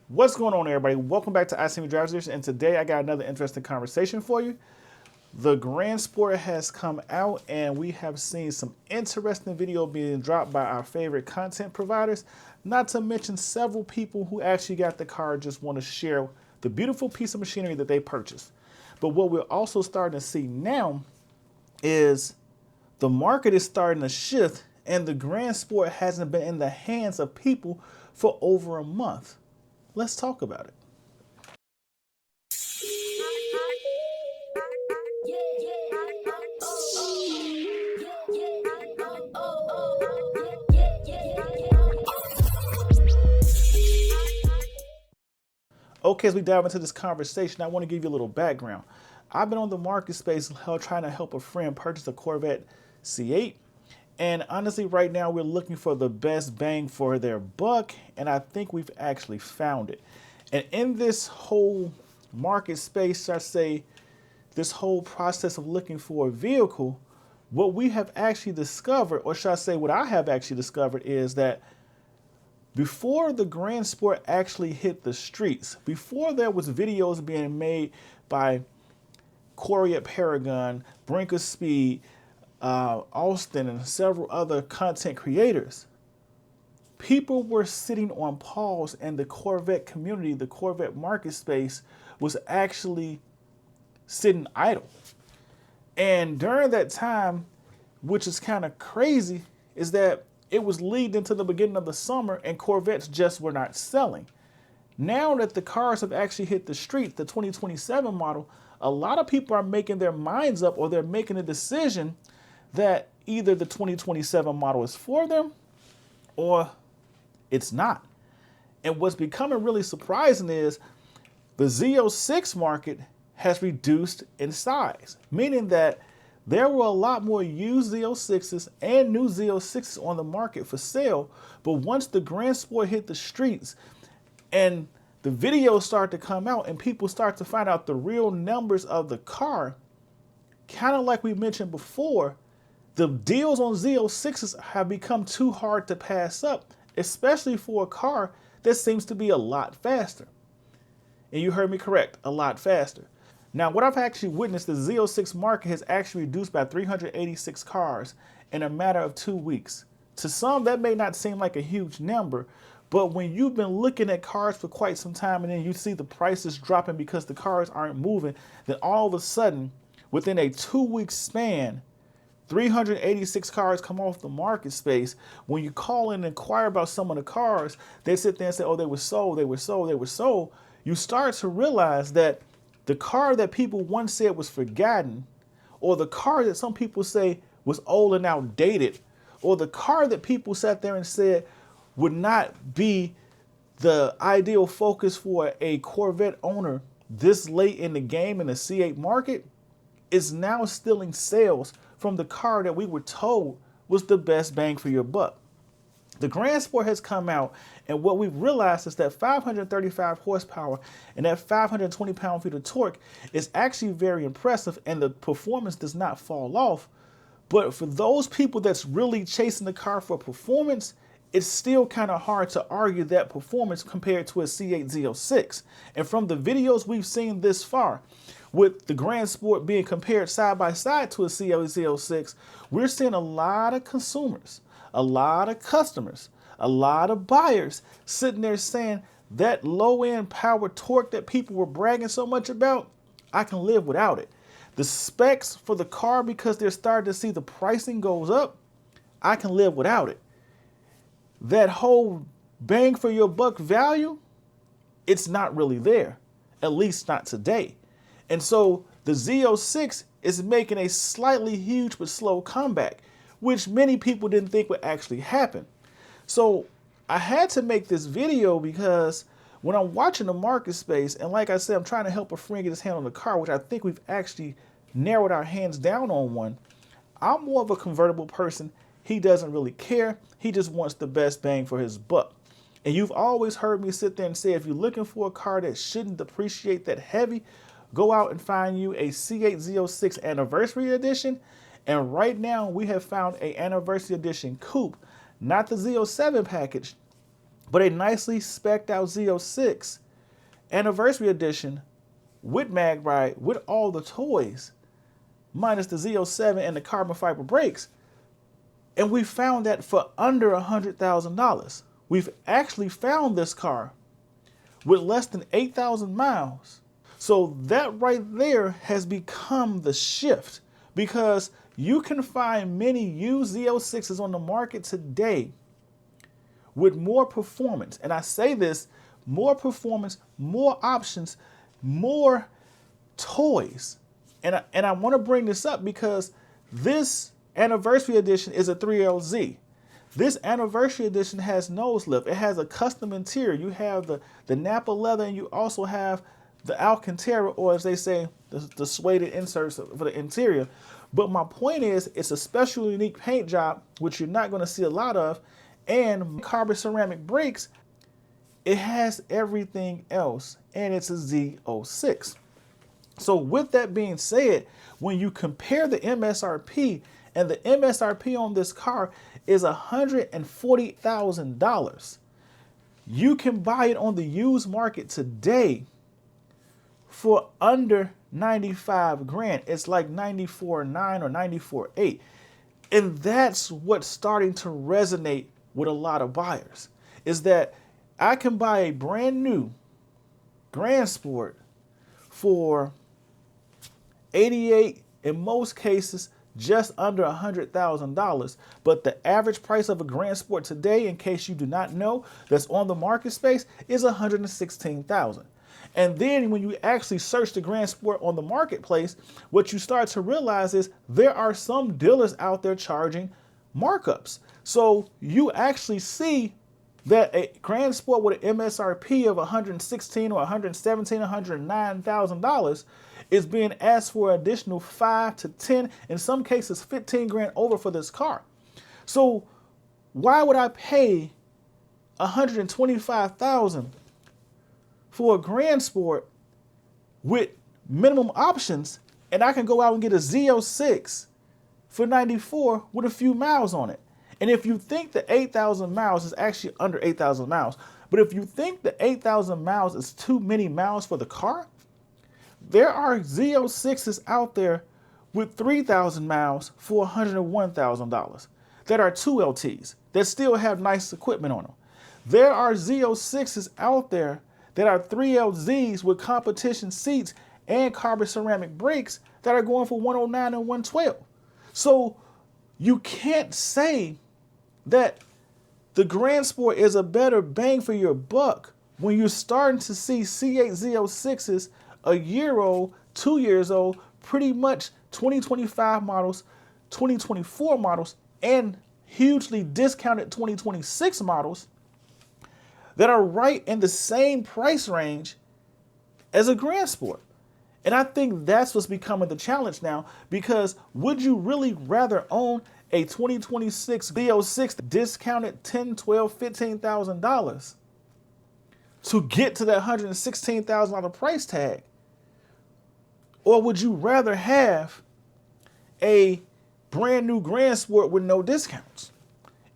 What's going on, everybody? Welcome back to ICNV Drivers Edition, and today I got another interesting conversation for you. The Grand Sport has come out, and we have seen some interesting video being dropped by our favorite content providers, not to mention several people who actually got the car just want to share the beautiful piece of machinery that they purchased. But what we're also starting to see now is the market is starting to shift, and the Grand Sport hasn't been in the hands of people for over a month. Let's talk about it. Okay, as we dive into this conversation, I want to give you a little background. I've been on the market space trying to help a friend purchase a Corvette C8. And honestly, right now we're looking for the best bang for their buck, and I think we've actually found it. And in this whole market space, I say this whole process of looking for a vehicle, what we have actually discovered, or should I say what I have actually discovered, is that before the Grand Sport actually hit the streets, before there was videos being made by Corvette Paragon, Brink of Speed, Austin, and several other content creators, people were sitting on pause, and the Corvette community, the Corvette market space, was actually sitting idle. And during that time, which is kind of crazy, is that it was leading into the beginning of the summer and Corvettes just were not selling. Now that the cars have actually hit the streets, the 2027 model, a lot of people are making their minds up, or they're making a decision that either the 2027 model is for them or it's not. And what's becoming really surprising is the Z06 market has reduced in size, meaning that there were a lot more used Z06s and new Z06s on the market for sale. But once the Grand Sport hit the streets and the videos start to come out and people start to find out the real numbers of the car, kind of like we mentioned before, the deals on Z06s have become too hard to pass up, especially for a car that seems to be a lot faster. And you heard me correct, a lot faster. Now, what I've actually witnessed, the Z06 market has actually reduced by 386 cars in a matter of 2 weeks. To some, that may not seem like a huge number, but when you've been looking at cars for quite some time and then you see the prices dropping because the cars aren't moving, then all of a sudden, within a 2-week span, 386 cars come off the market space. When you call in and inquire about some of the cars, they sit there and say, oh, they were sold, they were sold, they were sold. You start to realize that the car that people once said was forgotten, or the car that some people say was old and outdated, or the car that people sat there and said would not be the ideal focus for a Corvette owner this late in the game in the C8 market, is now stealing sales from the car that we were told was the best bang for your buck. The Grand Sport has come out, and what we've realized is that 535 horsepower and that 520 pound-feet of torque is actually very impressive, and the performance does not fall off. But for those people that's really chasing the car for performance, it's still kind of hard to argue that performance compared to a C8 Z06. And from the videos we've seen this far, with the Grand Sport being compared side by side to a C8 Z06, we're seeing a lot of consumers, a lot of customers, a lot of buyers sitting there saying that low-end power torque that people were bragging so much about, I can live without it. The specs for the car, because they're starting to see the pricing goes up, I can live without it. That whole bang for your buck value, it's not really there, at least not today. And so the Z06 is making a slightly huge but slow comeback, which many people didn't think would actually happen. So I had to make this video because when I'm watching the market space, and like I said, I'm trying to help a friend get his hand on the car, which I think we've actually narrowed our hands down on one. I'm more of a convertible person. He doesn't really care. He just wants the best bang for his buck. And you've always heard me sit there and say, if you're looking for a car that shouldn't depreciate that heavy, go out and find you a C8 Z06 Anniversary Edition. And right now we have found a Anniversary Edition Coupe, not the Z07 package, But a nicely spec'd out Z06 anniversary edition with mag ride, with all the toys, minus the Z07 and the carbon fiber brakes. And we found that for under $100,000. We've actually found this car with less than 8,000 miles. So that right there has become the shift, because you can find many used Z06s on the market today with more performance. And I say this, more performance, more options, more toys. And I want to bring this up because this anniversary edition is a 3LZ. This anniversary edition has nose lift. It has a custom interior. You have the Napa leather, and you also have the Alcantara, or as they say, the suede inserts for the interior. But my point is, it's a special, unique paint job, which you're not going to see a lot of, and carbon ceramic brakes. It has everything else, and it's a Z06. So with that being said, when you compare the MSRP, and the MSRP on this car is $140,000, you can buy it on the used market today for under 95 grand. It's like 94.9 or 94.8. And that's what's starting to resonate with a lot of buyers, is that I can buy a brand new Grand Sport for 88, in most cases, just under $100,000. But the average price of a Grand Sport today, in case you do not know, that's on the market space, is $116,000. And then when you actually search the Grand Sport on the marketplace, what you start to realize is there are some dealers out there charging markups. So you actually see that a Grand Sport with an MSRP of $116,000 or $117,000, $109,000 is being asked for an additional 5 to 10, in some cases 15 grand over for this car. So why would I pay $125,000 for a Grand Sport with minimum options, and I can go out and get a Z06 for 94 with a few miles on it? And if you think the 8,000 miles is actually under 8,000 miles, but if you think the 8,000 miles is too many miles for the car, there are Z06s out there with 3,000 miles for $101,000 that are 2LTs that still have nice equipment on them. There are Z06s out there that are 3LZs with competition seats and carbon ceramic brakes that are going for 109 and 112. So you can't say that the Grand Sport is a better bang for your buck when you're starting to see C8 Z06s a year old, 2 years old, pretty much 2025 models, 2024 models, and hugely discounted 2026 models that are right in the same price range as a Grand Sport. And I think that's what's becoming the challenge now, because would you really rather own a 2026 Z06 discounted $10,000, $12,000, $15,000 to get to that $116,000 price tag? Or would you rather have a brand new Grand Sport with no discounts?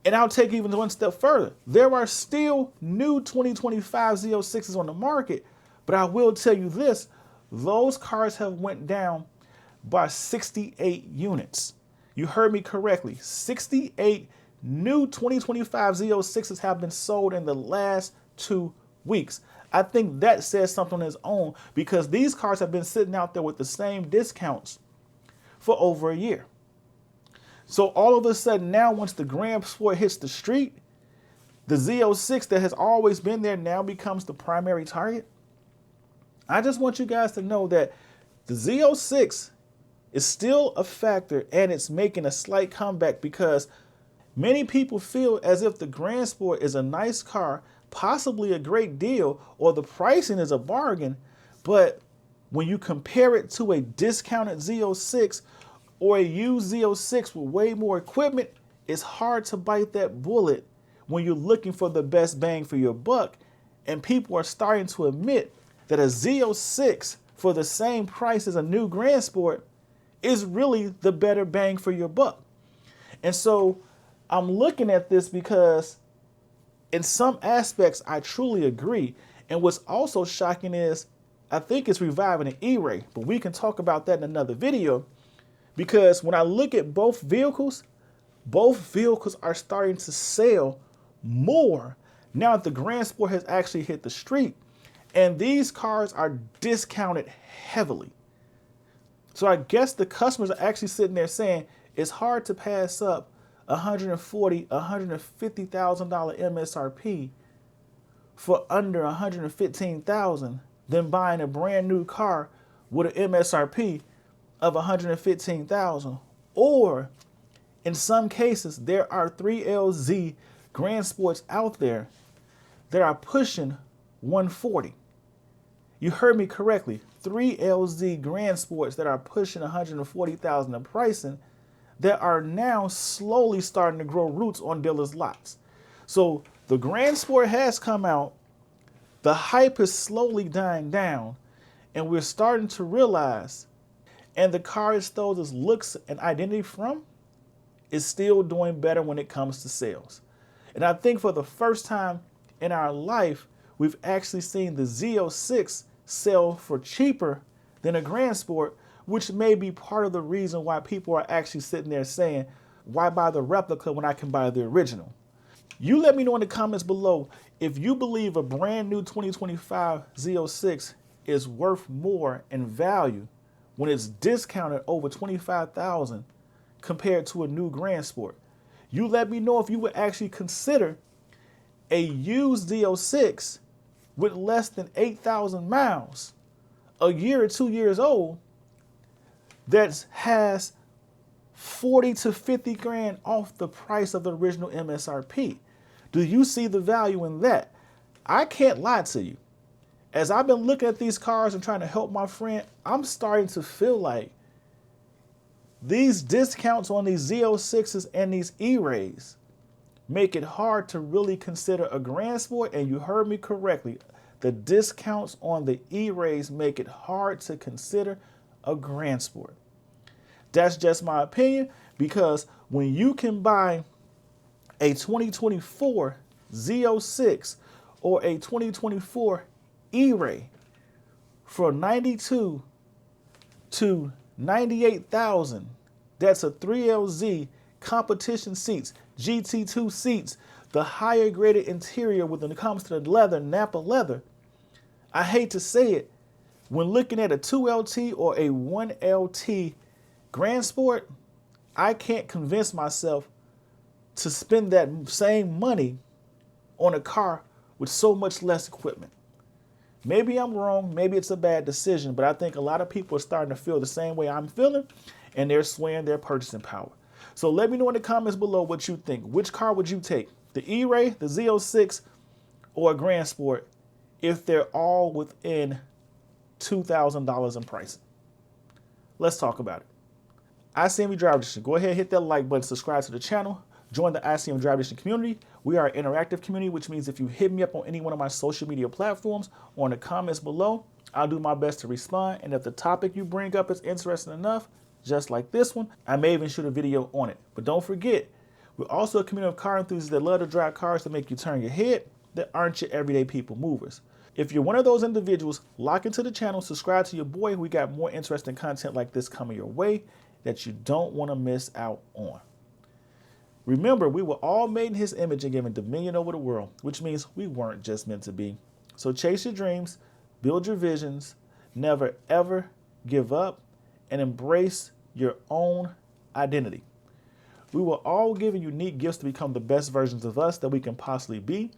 And I'll take even one step further. There are still new 2025 Z06s on the market, but I will tell you this, those cars have went down by 68 units. You heard me correctly. 68 new 2025 Z06s have been sold in the last 2 weeks. I think that says something on its own, because these cars have been sitting out there with the same discounts for over a year. So all of a sudden now, once the Grand Sport hits the street, the Z06 that has always been there now becomes the primary target. I just want you guys to know that the Z06 is still a factor, and it's making a slight comeback, because many people feel as if the Grand Sport is a nice car, possibly a great deal, or the pricing is a bargain. But when you compare it to a discounted Z06 or a used Z06 with way more equipment, it's hard to bite that bullet when you're looking for the best bang for your buck. And people are starting to admit that a Z06 for the same price as a new Grand Sport is really the better bang for your buck. And so I'm looking at this because In some aspects, I truly agree. And what's also shocking is I think it's reviving an E-Ray, but we can talk about that in another video, because when I look at both vehicles are starting to sell more now that the Grand Sport has actually hit the street. And these cars are discounted heavily. So I guess the customers are actually sitting there saying it's hard to pass up $140,000, $150,000 MSRP for under $115,000 than buying a brand new car with an MSRP of $115,000. Or in some cases, there are 3LZ Grand Sports out there that are pushing 140. You heard me correctly. 3LZ Grand Sports that are pushing 140,000 in pricing that are now slowly starting to grow roots on dealers' lots. So the Grand Sport has come out. The hype is slowly dying down, and we're starting to realize, and the car it stole its looks and identity from is still doing better when it comes to sales. And I think for the first time in our life, we've actually seen the Z06 sell for cheaper than a Grand Sport, which may be part of the reason why people are actually sitting there saying, why buy the replica when I can buy the original? You let me know in the comments below if you believe a brand new 2025 Z06 is worth more in value when it's discounted over $25,000 compared to a new Grand Sport. You let me know if you would actually consider a used Z06 with less than 8,000 miles, a year or 2 years old, that has 40 to 50 grand off the price of the original MSRP. Do you see the value in that? I can't lie to you. As I've been looking at these cars and trying to help my friend, I'm starting to feel like these discounts on these Z06s and these E-Rays make it hard to really consider a Grand Sport. And you heard me correctly. The discounts on the E-Rays make it hard to consider a Grand Sport. That's just my opinion, because when you can buy a 2024 Z06 or a 2024 E-Ray for $92,000 to $98,000, that's a 3LZ competition seats, GT2 seats, the higher graded interior when it comes to the leather, Napa leather. I hate to say it, when looking at a 2LT or a 1LT Grand Sport, I can't convince myself to spend that same money on a car with so much less equipment. Maybe I'm wrong, maybe it's a bad decision, but I think a lot of people are starting to feel the same way I'm feeling, and they're swaying their purchasing power. So let me know in the comments below what you think. Which car would you take? The E-Ray, the Z06, or a Grand Sport, if they're all within $2,000 in pricing? Let's talk about it. ICNV Driver Edition. Go ahead and hit that like button, subscribe to the channel, join the ICNV Driver Edition community. We are an interactive community, which means if you hit me up on any one of my social media platforms or in the comments below, I'll do my best to respond. And if the topic you bring up is interesting enough, just like this one, I may even shoot a video on it. But don't forget, we're also a community of car enthusiasts that love to drive cars that make you turn your head, that aren't your everyday people movers. If you're one of those individuals, lock into the channel, subscribe to your boy. We got more interesting content like this coming your way that you don't want to miss out on. Remember, we were all made in his image and given dominion over the world, which means we weren't just meant to be. So chase your dreams, build your visions, never ever give up, and embrace your own identity. We were all given unique gifts to become the best versions of us that we can possibly be.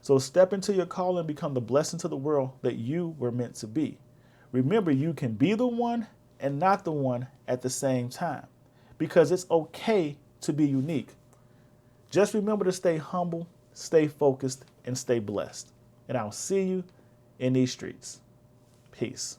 So step into your call and become the blessing to the world that you were meant to be. Remember, you can be the one and not the one at the same time, because it's okay to be unique. Just remember to stay humble, stay focused, and stay blessed. And I'll see you in these streets. Peace.